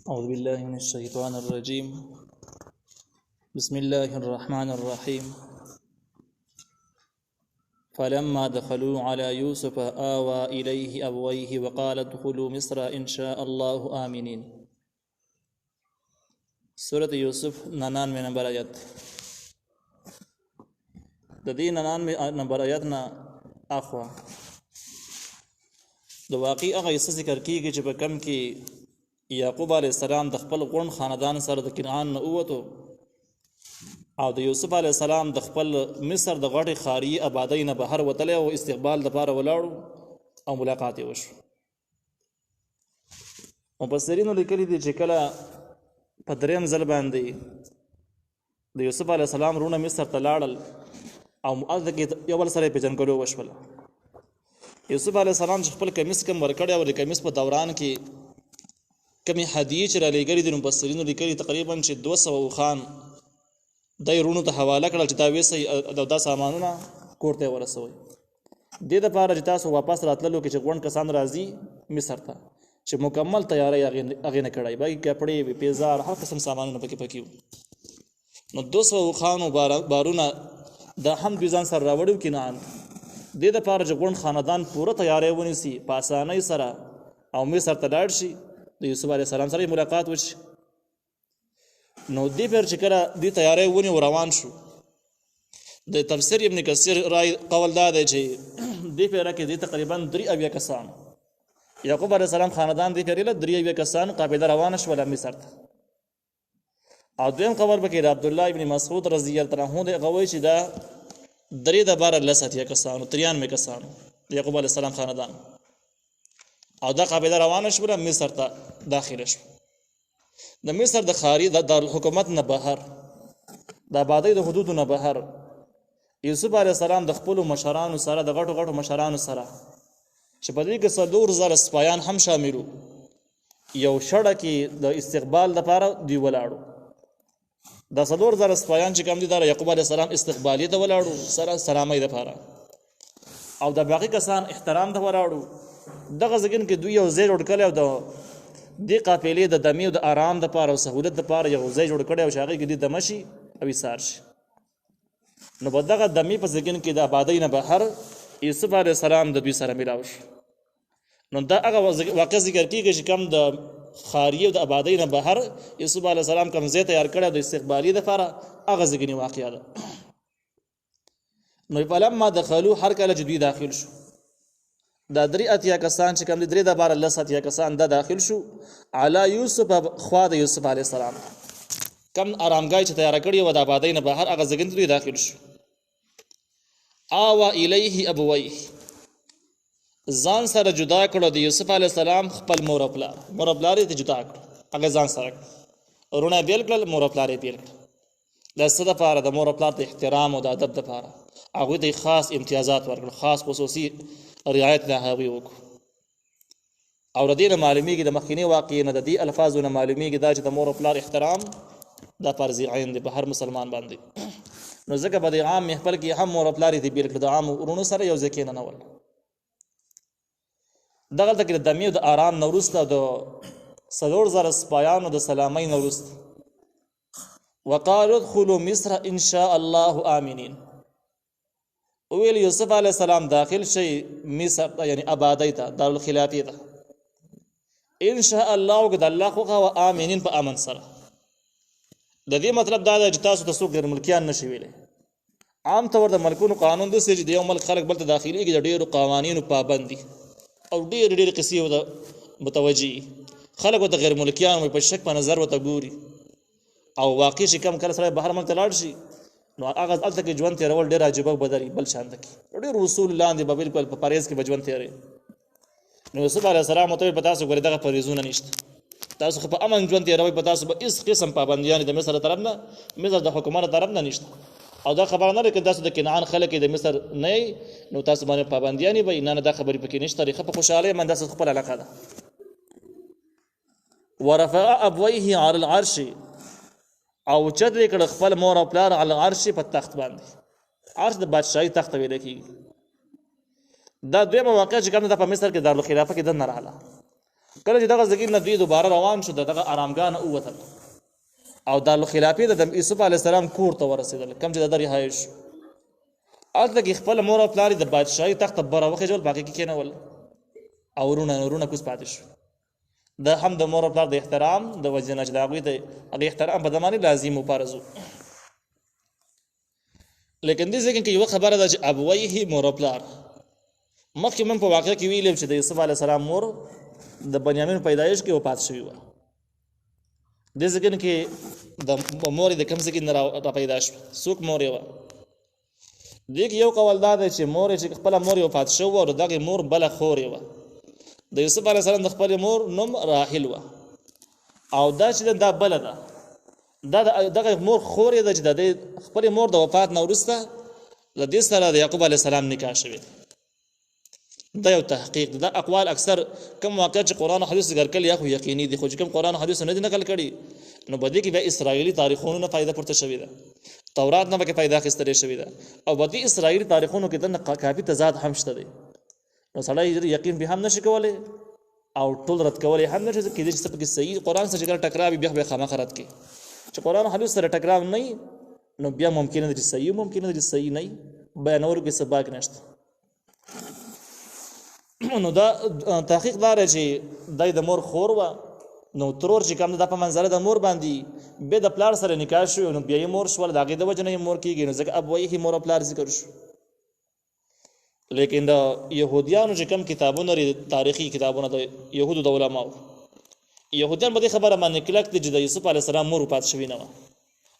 أعوذ بالله من الشيطان الرجيم بسم الله الرحمن الرحيم فلما دخلوا على يوسف آوى إليه أبويه وقال ادخلوا مصر إن شاء الله آمنين. سورة يوسف 99 نمبر آیت. د دې 99 نمبر آیت نه اخوا د واقع هغه څه ذکر کیږي چې په کم کې یعقوب علیه السلام د خپل غون خاندان سره د کنعان نه ووتو او د یوسف علیه السلام د خپل مصر د غټې ښاري آبادۍ نه بهر وتلی او استقبال دپاره ولاړو او ملاقات یې وشو. مفسرینو لیکلي دي چې کله په دریم ځل باندې د یوسف علیه السلام رونه مصر ته لاړل او هلته کې یو بل سره یې پېژنګلو وشوله. یوسف علیه السلام چې خپل کمیس کم ورکړی او د کمیس په دوران کې کمی هدیې چې رالیږلي دي مفسرینو لیکلي تقریبا چې 200 اوښان دی رونو ته حواله کړل چې دا ویسئ او دا سامانونه کور ته یې ورسوئ. دې دپاره چې تاسو واپس راتللو کې چې غونډ کسان راځي مصر ته چې مکمل تیاری هغې نه کړی باقي کپړې وي پیزار هر قسم سامانونه پکې وو. نو 200 اوښانو بارونه دا هم دوی ځان سره راوړي و کنعان. دې دپاره چې غونډ خاندان پوره تیاری ونیسي په اسانۍ سره او مصر ته لاړ شي د یوسف علیه السلام سره ملاقات وشي. نو دې پیر چې کله دې تیاری ونیو روان شو د تفسیر ابن کثیر رای قول دا دی چې دې پیره کې دې تقریبا 83 کسان یعقوب علیه السلام خاندان دې پیره له 83 کسان قافله روانه شوله مصر ته. او دویم قول پکې د عبدالله ابن مسعود رضی الله عنه دی هغه وایي چې دا 3 کسانو 93 کسانو د یعقوب علیه السلام خاندان او دا قافله روانه شوله مصر ته داخله شو. د مصر د ښاري د دارالحکومت نه بهر د آبادۍ د حدودو نه بهر یوسف علیه السلام د خپلو مشرانو سره د غټو مشرانو سره چې په دې کې 4,000 سپایان هم شاملو یو شړه کې د استقبال دپاره دوی ولاړو. دا 4,000 سپایان چې کوم دي دا یعقوب علیه السلام استقبالیې ته ولاړو سره سلامۍ دپاره او د باقي کسان احترام ته ولاړو. دغه ځګن کې دوی یو ځای جوړ کړی او د دې قافلې د دمې او د آرام دپاره او سهولت دپاره یو ځای جوړ کړی او چې هغې کې دوی دمه شي او ایسار شي. نو په دغه دمې په ځګن کې د آبادۍ نه بهر یوسف علیه السلام د دوی سره میلاو شو. نو دا هغه واقع ذکر کېږي چې کوم د ښاري او د آبادۍ نه بهر یوسف علیه السلام کوم ځای تیار کړی د استقبالي دپاره هغه ځګنې واقعه ده. نو فلما دخلو هر کله چې دوی داخل شو دا 83 کسان چې کوم دي 3 د باره 10 کسان دا داخل شو علی یوسف خوا د یوسف علیه السلام کم آرامګاه چې تیار کړی و د آبادۍ نه بهر هغه ځګن دوی داخل شو. آوا الیه ابویه ځان سره جدا کړو د یوسف علیه السلام خپل مور او پلار یې جدا کړو هغه ځان سره رونه بیل کړل مور او پلار یې بیل کړل. د څه دپاره د مور او پلار د احترام او د ادب دپاره هغوی ته خاص امتیازات ورکړل خاص خصوصي رعایت د هغوی وکړو. او د دې نه معلومیږي د مخکیني واقعې نه د دې الفاظو نه معلومیږي دا چې د مور او پلار احترام دا فرض عین دی په هر مسلمان باندې. نو ځکه په دې عام محفل کې هم مور او پلار یې بیل کړل د عامو وروڼو سره یو ځای کېننول. دغلته کې د دمې او د آرام نه وروسته د 4,000 سپایانو د سلامۍ نه وروسته وقالوا ادخلوا مصر ان شاء الله آمنین ویل یوسف علیه السلام داخل شي مصر یعنی آبادۍ ته دارالخلافې ته ان شاء الله که د الله خوښه و آمنین په امن سره. د دې مطلب دا دی چې تاسو ته څوک غیر ملکیان نشي ویلی. عام طور د ملکونو قانون داسې چې د یو ملک خلک بل ته داخلېږي د ډېرو قوانینو پابند دي او ډېرې قصې ورته متوجه خلک ورته غیر ملکیان په شک په نظر ورته ګوري او واقع چې کم کله سړی بهر ملک ته لاړ شي نو هغه هلته کې ژوند تېرول ډېر عجیبه بدري بل شانته کې ډېر اصول لاندې به بلکل په پرهیز کې به ژوند تېروي. نو یوسف علیه السلام ورته ویل په تاسو ګورې دغه پرهیزونه نشته تاسو خو په امن ژوند تېروئ په تاسو به هېڅ قسم پابندیانې د مصر طرف نه مصر د حکومت طرف نه نشته او دا خبره نه ده که تاسو د کنعان خلک د مصر نه یئ نو تاسو باندې پابندیانې به نه دا خبرې پکې نشته ریښه په خوشحالۍ من داسې خپل علاقه ده. ورفع ابویه علی العرش او چت یې کړ خپل مور او پلار علی العرش په تخت باندې. عرش د بادشاهي تخت ته ویل کېږي. دا دویمه واقعه چې کوم ده په مصر کې دارالخلافه کې دننه راغله کله چې دغه ځای نه دوی دوباره روان شو دغه آرامګاه نه ووتل او دارالخلافې د یوسف علیه السلام کور ته ورسېدل کوم چې د رهایش هلته کې خپل مور او پلار د بادشاهي تخت ته بره وخېژول باقي کې کېنول او ورونه کوز پاتې شو دا هم د مور او پلار د احترام د وجې نه چې د هغوی د هغې احترام په زمانې لازم و فرض و لیکن دې ځای کې یوه خبره ده چې ابویه مور او پلار مخکې من په واقعه کې ویلیم چې د یوسف علیه السلام مور د بنیامین پیدایش کې وفات شوي وه دې ځای کې د مور د کوم ځای کې نه را پیدا شوه څوک مور یې وه دې کې یو قول دا دی چې مور چې خپله مور یې وفات شوې وه نو دغې مور بله خور یې وه د یوسف علیه السلام د خپلې مور نوم راحل وه او دا چې دا بله ده دا دغه مور خور یې ده چې د دې خپلې مور د وفات نه وروسته له دې سره د یعقوب علیه السلام نکاح شوې دا یو تحقیق دا اقوال اکثر کم واقع چې قرآن او حدیث ذکر کړي یا خو یقیني دي خو چې کوم قرآن او حدیث نه دي نقل کړي نو په دې کې بیا اسرائیلي تاریخونو نه فایده پورته شوې ده تورات نه پکې پیدا اخیستل شوې ده او په دې اسرائیلي تاریخونو کې دنه کافي تضاد هم شته دی نو سړی یقین به هم نشي کولی او ټول رد کولی هم نشي کېدای چې پکې صحیح قرآن سره چې ټکراوي بیا به خامخا رد کړي چې قرآن او حدیث سره ټکراو نه نو بیا ممکن نه دي صحیح ممکن نه دي صحیح نه بیانولو کې سباق نشته نو دا تحقیق دار چې دای د مور خور و نو ترور چې کوم د په منځره د مور باندې به د پلار سره نکاح شو نو بیا یې مور شول دغه د وجه نه مور کیږي نو ځکه ابویه مور او پلار ذکر شو لیکن د يهوديانو چې کوم کتابونه لري تاریخي کتابونه د يهودو د علماو يهوديان به خبره باندې کلک دي چې د یوسف علی السلام مور پات شوی نه و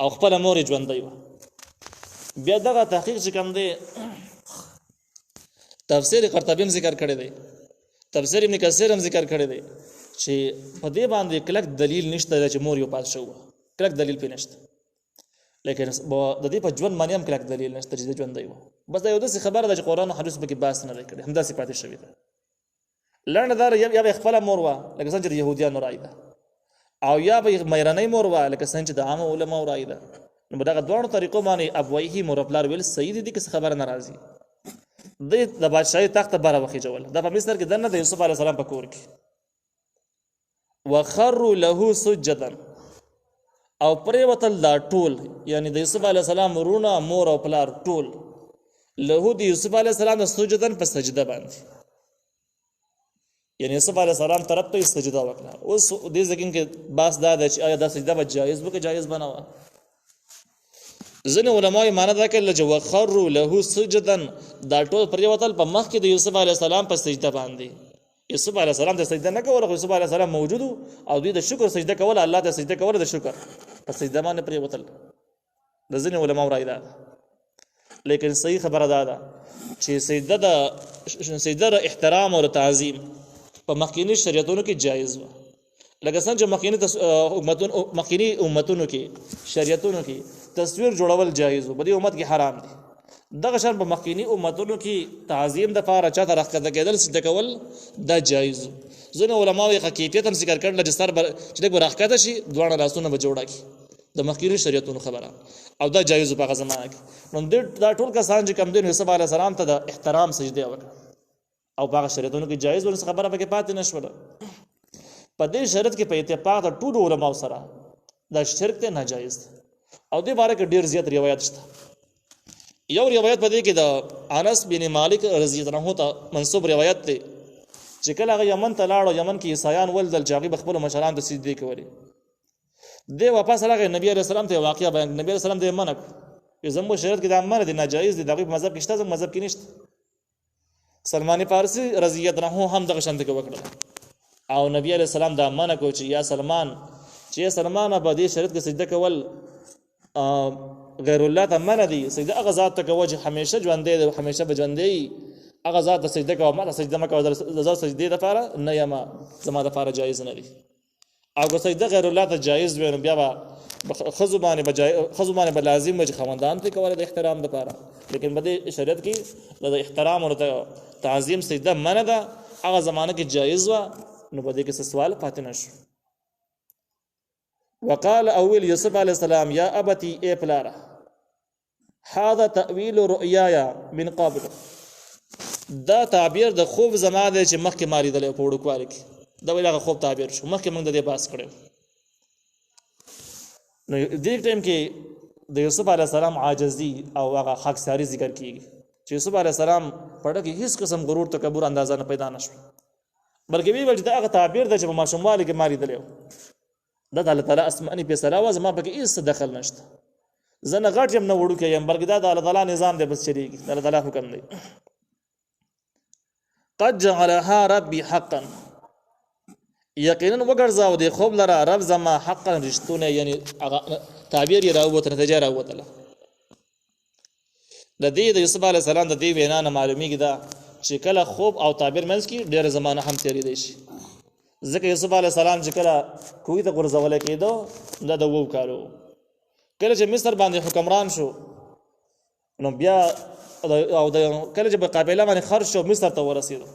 او خپل مور ژوندۍ و بیا دغه تحقیق چې کوم دی تفسیر قرطبی ذکر کړی دی تفسیر ابن کثیر هم ذکر کړی دی چې په دې باندې کلک دلیل نشته چې مور یو پات شو کلک دلیل پې نشته لیکن د دې په ژوند باندې هم کلک دلیل نشته چې ژوندۍ و بس دا یو داسې خبره ده چې قرآن او حدیث پکې بحث نه دی کړی همداسې پاتې شوې ده لنډه دا یا به خپله مور وه لکه څنګه چې د یهودیانو رایې ده او یا به میرنۍ مور وه لکه څنګه چې د عامو علماو رایې ده نو په دغه دواړو طریقو باندې ابویه مور او پلار ویل صحیح دي که خبره نه راځي د بادشاهي تخت بره وخېژول دا په مصر کې دننه د یوسف علیه السلام په کور کې وخروا له سجدا او پرېوتل دا ټول یعنی د یوسف علیه السلام ورونه مور او پلار ټول له د یوسف علیه السلام د سجدن په سجده باندې یعنی یوسف علیه السلام طرف ته سجده وکړه اوس دې ځکه کې باس دا د آیا دا سجده به جایز وکړي جایز بناوه ځینې علما یې معنا دا کړل چې وخروا له سجدا دا ټول پرېوتل په مخ کې د یوسف علیه السلام په سجده باندې یوسف علیه السلام ته سجده نه کوله خو یوسف علیه السلام موجود او دوی د شکر سجده کوله الله ته سجده کوله د شکر په سجده باندې پرېوتل د ځینې علماو رایې ده لیکن صحیح خبره دا ده چې سجده د احترام او تعظیم په مخکینی شریعتونو کې جایز و لکه څنګه چې مخکینی امتونو کې شریعتونو کې تصویر جوړول جایز و په دې امت کې حرام دي دغه شان په مخکینی امتونو کې تعظیم د پاره چاته راښکته کېدل سجده کول دا جایز ځینې علماو یې کیفیت هم ذکر کړل چې سر چې دغه راښکته شي دواړه لاسونه به جوړه کړي د مخکینی شریعتونو خبره او دا جایز په هغه زمانه کې نو دا ټول کسان چې کوم دین یوسف علیه السلام ته د احترام سجده وکړه او په هغه شریعتونو کې جایز ورڅ خبره پکې پاتې نشوله په دې شرط کې په اتفاق د ټولو علماو سره دا شرک ته ناجایز او دې باره کې ډیر زیات روایت شته یو روایت په دې کې د انس بن مالک رضی الله عنه ته منسوب روایت دی چې کله هغه یمن ته لاړ او یمن کې عیسایان ولدل چې هغه خپل مشران ته سجدې کولې دی واپس راغی نبی علیہ السلام ته واقعا بیان نبی علیہ السلام دې منع کړ زموږ شریعت کې دا منع دي ناجایز دي دغه مذهب کې شته زموږ مذهب کې نشته سلمان فارسی رضی الله عنه هم دغه شانته کې وکړه او نبی علیہ السلام دا منع کو چې یا سلمان په دې شریعت کې سجده کول غیر الله ته منع دي سجده هغه ذات ته کوي چې همیشه ژوندې دی همیشه به ژوندې هغه ذات ته سجده کوي ما ته سجده مکو د ذات سجدې لپاره نه یم زما لپاره جایز نه دي او که سجده غیر الله ته جایز وي نو بیا به خزو باندې به لازم وي چې خاوندان ته کوله د احترام لپاره لیکن په دې شریعت کې د احترام او تعظیم سجده منع ده هغه زمانه کې جایز و نو په دې کې سوال پاتې نشو وقال اول یوسف علیہ السلام یا ابتی اے پلارا هذا تأویل رؤیایا من قبل دا تعبیر د خوب زما دی چې مخکې ما لیدلی په وړوکوالي کې دا وایي هغه خوب تعبیر شو. مخکې موږ د دې بحث کړی. نو دې ټایم کې د یوسف علیه السلام عاجزي او هغه خاکساري ذکر کېږي چې یوسف علیه السلام په ډګه کې هېڅ قسم غرور تکبر اندازه نه پیدا نه شو، بلکې ویې ویل چې دا هغه تعبیر ده چې په ماشوموالي کې ما لیدلی و، دا د الله تعالی اسماني فیصله وه، زما پکې هېڅ دخل نشته، زه نه غټ یم نه وړوکی یم، بلکې دا د الله تعالی نظام دی، بس چلېږي، د الله تعالی حکم دی. قد جعلها ربي حقا، یقینا وګرځاو دی خوب لره رب زما حقا رښتونه، یعنی تعبیر یې راووته، نتیجه راووتله. د دې د یوسف علیه السلام د دې وینا نه معلومیږي دا چې کله خوب او تعبیر منځ کې ډېره زمانه هم تېرېدی شي، ځکه یوسف علیه السلام چې کله کوهي ته غورځولی کېدو دا د 7 کالو، کله چې مصر باندې حکمران شو نو بیا او کله چې په قافله باندې خرج شو مصر ته ورسېدو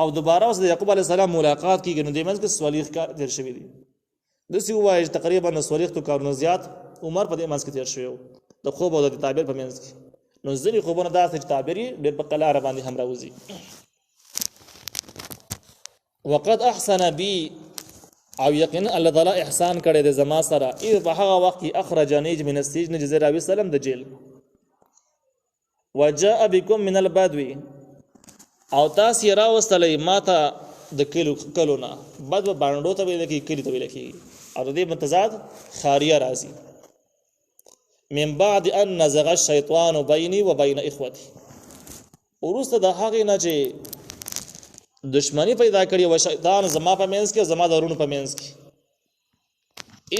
او دوباره اوس د یعقوب علیه السلام ملاقات کېږي، نو دې منځ کې 40 کال تېر شوي دي. داسې ووایي چې تقریبا 40 کالونو زیات عمر په دې منځ کې تېر شوی و د خوب او د تعبیر په منځ کې. نو ځینې خوبونه داسې چې تعبیر یې ډېر په قلاره باندې هم راوځي. وقد احسن بي، او یقینا الله تعالی احسان کړی دی زما سره، اذ په هغه وخت کې اخرجنی من السجن چې زه راویستلم د جیل، وجاء بكم من البدو، او تاسو یې راوستلی ما ته د کلو نه، بدو باندو ته ویل کېږي، کلي ته ویل کېږي، او د دې متضاد خاریه راځي. من بعد ان نزغ الشیطان بیني وبین اخوتي، وروسته د هغې نه چې دشمنی پیدا کړي و شیطان زما په منځ کې، زما د ورونو په منځ کې.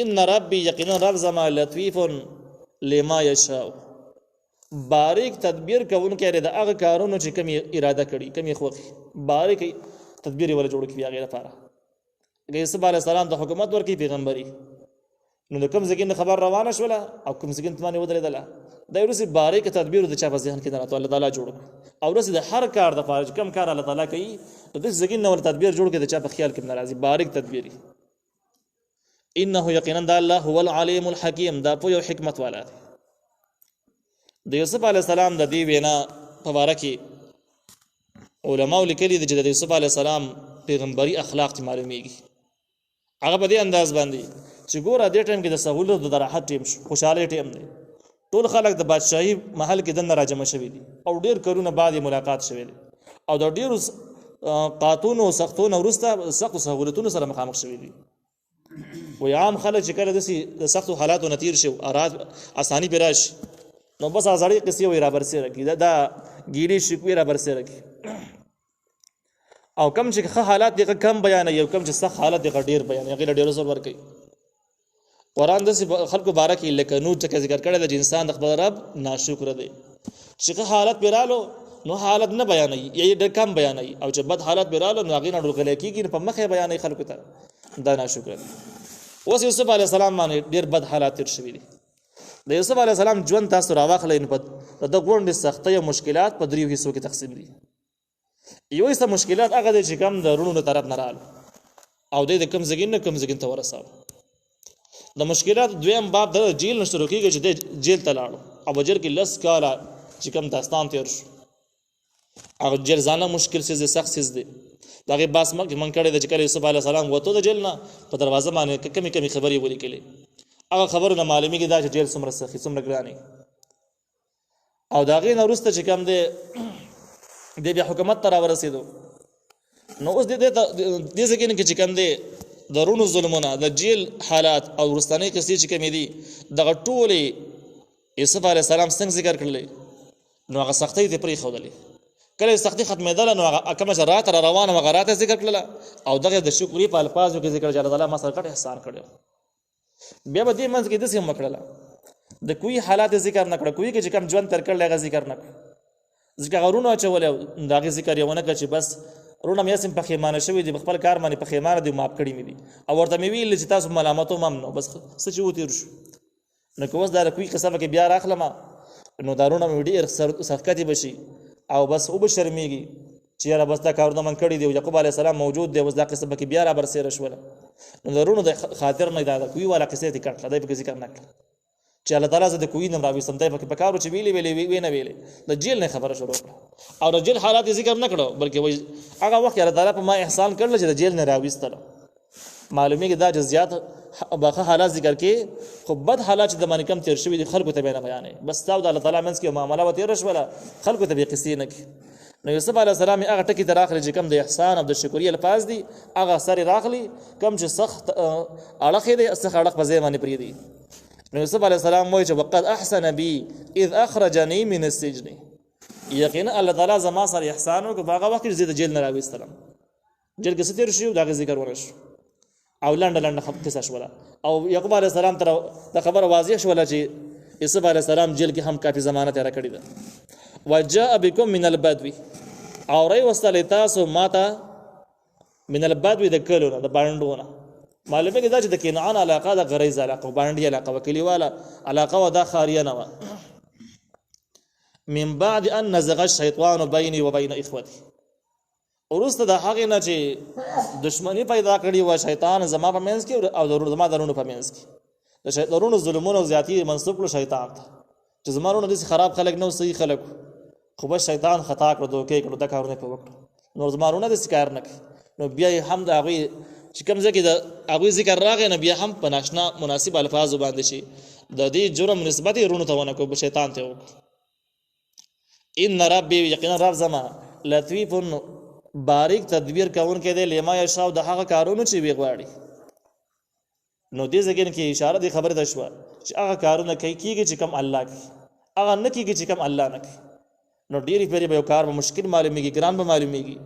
ان ربي، یقینا رب زما لطیف لما یشاء، باریک تدبیر کوونکی دی د هغه کارونو چې کوم اراده کړي، کوم یې خوښي، باریک تدبیر یې ولا جوړ کړي هغې لپاره. یوسف علیه السلام د حکومت ورکړي پیغمبري، نو د کوم ځای نه خبر روانه شوله او کوم ځای ته باندې ودرېدله، دا وروسته باریک تدبیر د چا په ذهن کې نه راته الله تعالی جوړ کړو، او وروسته د هر کار دپاره چې کوم کار الله تعالی کوي د داسې ځای نه ول تدبیر جوړ کړي د چا په خیال کې نه راځي، باریک تدبیر. انه یقینا د الله هو العلیم الحکیم، دا پوه او حکمت والا دی. د یوسف علیه السلام د دې وینا په باره کې علماو لیکلي دي چې د یوسف علیه السلام پیغمبري اخلاق ته معلومیږي. هغه په دې انداز باندې چې ګوره دې ټایم کې د سهولت د راحت ټایم شو، خوشحالۍ ټایم دی، ټول خلک د بادشاهي محل کې دننه راجمع شوي دي او ډېر کلونه بعد یې ملاقات شوی دی او د ډېرو قاتونو او سختونو وروسته سختو سهولتونو سره مخامخ شوي دي. وایي عام خلک چې کله داسې د سختو حالاتو نه تېر شي او اساني پرې راشي نو بس ازړې قصې وایي رابرسېره کړي، دا ګیرې شکوې رابرسېره کړي، او کم چې ښه حالات دغه کم بیانوي او کم چې سخت حالات دغه ډېر بیانوي، هغې له ډېرو زور ورکوي. قرآن داسې خلکو باره کې لکه نور ټکی ذکر کړی دی چې انسان د خپل رب ناشکره دی، چې ښه حالت پرې رالو نو حالت نه بیانوي یا یې ډېر کم بیانوي، او چې بد حالت پرې رالو نو هغې نه ډلغلی کېږي، نو په مخ یې بیانوي خلکو ته، دا ناشکره دی. اوس یوسف علیه السلام باندې ډېر بد حالات تېر شوي دي. د یوسف علیه السلام ژوند تاسو راواخلئ نو د ده غونډې سختۍ او مشکلات په 3 حصو کې تقسیم دي. یو حصه مشکلات هغه دی چې کم د وروڼو طرف نه رالو او دی د کم ځګین نه کم ځګین ته ورساو. د مشکلات دویم باب د جیل نه شروع کېږي چې دی جیل ته لاړو او په جیل کې 10 کاله چې کم داستان تېر شو. هغه جیل ځانه مشکل څیز دی، سخت څیز دی. د هغې بحث مخکې من کړی دی چې کله یوسف علیه السلام وتو د جیل نه په دروازه باندې کمې کمې خبرې ولیکلې، هغه خبرو نه معلومېږي دا چې جیل څومره سخي څومره ګرانې. او د هغې نه وروسته چې کوم دی دی بیا حکومت ته راورسېدو، نو اوس دې ځای کې چې کوم دی د رونو ظلمونه، د جیل حالات او وروستنۍ قصې چې کومې دي دغه ټولې یوسف علیه السلام څنګه ذکر کړلې، نو هغه سختۍ دې پرېښودلې. کله سختي ختمېدله نو هغه کومه چې راته را روانه وه هغه راته ذکر کړله، او دغه د شکرې په الفاظو کې ذکر چې الله تعالی ما سره ګډ احسان کړی. بیا به دې منځ کې داسې هم وکړله د کوی حالات ذکر نه کړه، کوی کې چې کوم ژوند تېر کړلی هغه ذکر نه کړه، ځکه هغه رونه اچولی او د هغې ذکر یې ونه کړه چې بس رونه مې هسې پښیمانه شوي دي، په خپل کار باندې پښیمانه دي، معاف کړي مې دي، او ورته مې ویل چې تاسو ملامتو هم نو بس څه چې وتېر شو. نو که اوس دا د کوی قصه پکې بیا راخلمه نو دا رونه مې ډېر سرکتې به شي او بس وبه شرمېږي چې یاره بس دا کارونه من کړي دي او یعقوب علیه السلام موجود دی، اوس دا قصه پکې بیا را برسېره شوله. نو د رونو د خاطر نه دا د کوی والا قصې دې کړله، دی پکې ذکر نه کړله چې الله تعالی زه د کوی نه راوستم دی پکې پکارو چې ویلې نه ویلې د جیل نه خبره شروع کړه او د جیل حالات یې ذکر نه کړو بلکې وایي هغه وخت الله تعالی په ما احسان کړل چې د جیل نه راوستل معلومیږي دا جزئیات باقي حالات ذکر کې خو بد حالات چې د باندې کم تیر شوي دي خلکو ته نه بیانې بس دا د الله تعالی منځ کې معامله و تیر شوله خلکو ته به قصې نه کوي نو یوسف علیه السلام هغه ټکي ته راغلی چې کم د احسان او د شکرې الفاظ دي هغه سره راغلی کم چې سخت اړخ دی سخت اړخ په ځای باندې پریدي نو یوسف علیه السلام وایي چې وقد احسن بي اذ اخرجني من السجن یقینا الله تعالی زما سره احسان وکړ په هغه وخت چې زه د جیل نه راوستلم جیل کې څه تیر شو دا ذکر ونه شو او لنډه قصه شوله او یعقوب علیه السلام ته د خبره واضح شوله چې یوسف علیه السلام جیل کې هم کافي زمانه تیر کړی ده وجاء بكم من البدو او رای وستل تاسو ماته من البدو د کلونه د باندونه معلومه کې دا چې د کنعان علاقه د غریز علاقه باندې علاقه وکلی والا علاقه ودا خاریه نه من بعد ان نزغ الشیطان بيني وبين اخوتي ورسته د هغه نه چې دشمنی پیدا کړی و شیطان زما په منځ کې او زما درونو په منځ کې د شیطانونو ظلمونو او زیاتی منسوب کړو شیطان ته چې زمارونه د خراب خلک نو صحیح خلک خو بس شیطان خطا کړو دوکې کړو د کارونه په وکړو نو زمارونه د سکار نه نو بیا هم د هغه چې کوم ځکه د هغه ذکر راغی نه بیا هم په ناشنا مناسب الفاظ باندې شي د دې جرم نسبت رونو ته ونه کو شیطان ته وکړو ان ربي یقینا رب زما لطیف باریک تدبیر کون کې دی لما یشاء د هغه کارونو چې وی غواړي نو دې ځکه کې اشاره دی خبره ده شو چې هغه کارونه کوي کیږي چې کم الله کوي هغه نه کیږي چې کم الله نه کوي نو ډیری پیری به یو کار به مشکل معلومیږي ګران به معلومیږي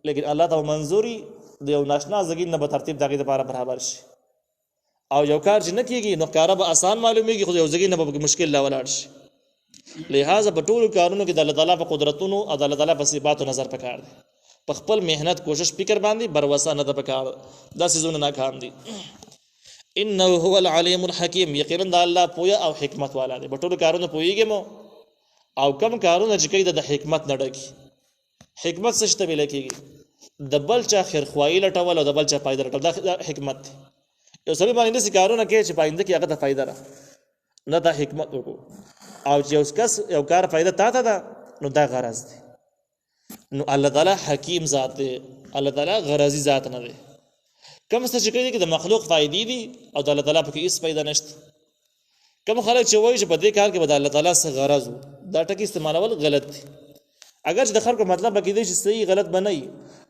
لیکن الله ته منظوري د یو ناشنا زګین نه به ترتیب دغه لپاره برابر شي او یو کار چې نه کیږي نو کار به آسان معلومیږي خو یو زګین نه به مشکل لا ولاړ شي لہذا په ټولو کارونو کې د الله تعالی په قدرتونو او د الله تعالی په صفاتو نظر پکار دی په خپل مهنت کوشش فکر باندې بروسه نه ده پکار دا سيزونه ناکام دي انه هو العليم الحكيم یقینا د الله پویا او حکمت والا دی په ټولو کارونو پویږي مو او کم کارونه چې کوي د حکمت نه ډکی حکمت څه شته ویل کېږي د بل چا خیر خوایي لټول او د بل چا فائدہ لټول دا حکمت دی یو سړی باندې کارونه کوي چې پاینده کې هغه ته فائدہ را نه دا حکمت وکړو او چې اوس کس یو کار فائدہ تا ته ده نو دا غرض دی نو الله تعالی حکیم ذات دی الله تعالی غرضی ذات نه دی کوم څه چې کوي چې د مخلوق فائدې دي او د الله تعالی په کې هیڅ فائدہ نشته کوم خلک چې وایي چې په دې کار کې به د الله تعالی څخه غرض دا ټکی استعمالول غلط دي اگر چې د خلکو مطلب کې دی چې صحیح غلط بنئ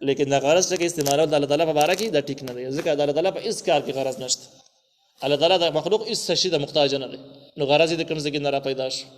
لیکن د غرض ټکی استعمالول د الله تعالی په باره کې دا ټیک نه دی ځکه د الله تعالی په هیڅ کار کې غرض نشته الله تعالی د مخلوق هیڅ شي د محتاج نه دی نو غرض دې کوم ځای کې نه را پیدا شي